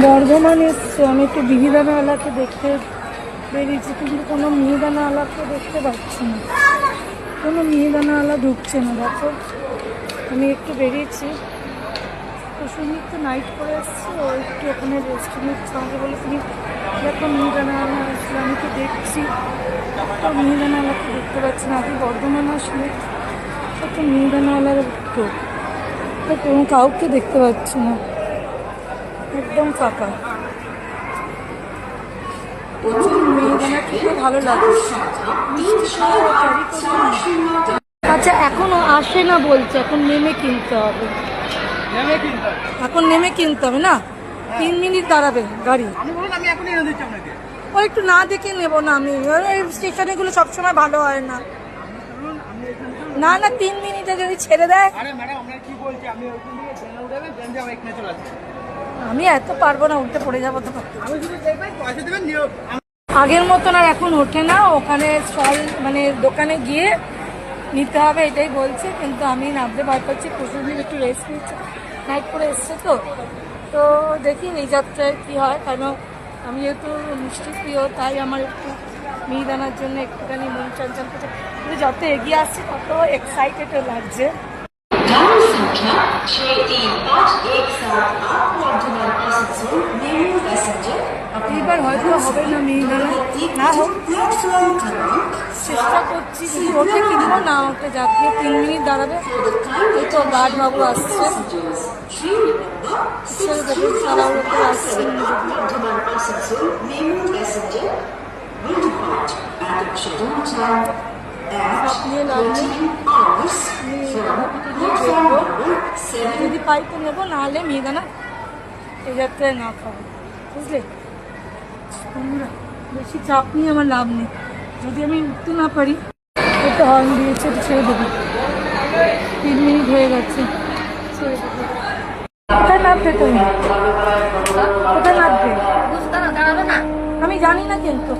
বর্ধমান এসছে, আমি একটু মিহিদানাওয়ালাকে দেখতে বেরিয়েছি, কিন্তু কোনো মিহিদানাওয়ালাকে দেখতে পাচ্ছি না, কোনো মিহিদানাওয়ালা ঢুকছে না। দেখো আমি একটু বেরিয়েছি, তো শুনি একটু নাইট করে এসছি, ও একটু ওখানে রেস্ট নিচ্ছে। আমাকে বলে তুমি দেখো মিহিদানাওয়ালা আসলে, আমি তো দেখছি, তো মিহিদানাওয়ালাকে দেখতে পাচ্ছি না। আগে বর্ধমান আসলে তো মিহিদানাওয়ালার ঢুক, তো কোনো কাউকে দেখতে পাচ্ছি না, একদম ফাঁকা। মিহিদানা খেতে ভালো লাগে। আচ্ছা এখনো আসে না বলছে, এখন নেমে কিনতে হবে, এখন নেমে কিনতে হবে না, 3 মিনিট দাঁড়াবে গাড়ি। ও একটু না দেখে নেবো না, আমি স্টেশনে গুলো সবসময় ভালো হয় না। না না 3 মিনিটে যদি ছেড়ে দেয়। আমি এত পারবো না, উল্টে পড়ে যাবো তো। আগের মতন আর এখন ওঠে না, ওখানে স্টল মানে দোকানে গিয়ে নিতে হবে এটাই বলছে, কিন্তু আমি নামতে ভয় পাচ্ছি। প্রচুর একটু রেস্ট নিচ্ছে, নাইট করে এসছে তো, তো দেখি এই যাত্রায় কী হয়। কারণ আমি যেহেতু মিষ্টি প্রিয়, তাই আমার একটু মিহিদানার জন্য একটুখানি মন চঞ্চল করছে, কিন্তু যত এগিয়ে আসছে তত এক্সাইটেডও লাগছে। এইবার হয়তো হবে না মিহিদানা, না হোক চেষ্টা করছি, যদি ওকে কিনবো না ওকে যাকে 3 মিনিট দাঁড়াবে। এই তো গার্ডবাবু আসছে, সারা ওকে আসছে। যদি পাই তো নেবো, নাহলে মিহিদানা এই যাত্রায় না খাবো, বুঝলে? বেশি চাপ নিয়ে আমার লাভ নেই, যদি আমি উঠতে না পারি। এটা হর্ন দিয়েছে, ছেড়ে দেবো, 3 মিনিট হয়ে গেছে, ছেড়ে দেবো। কোথায় নামবে তুমি? কোথায় নামবে? আমি জানি না, কিন্তু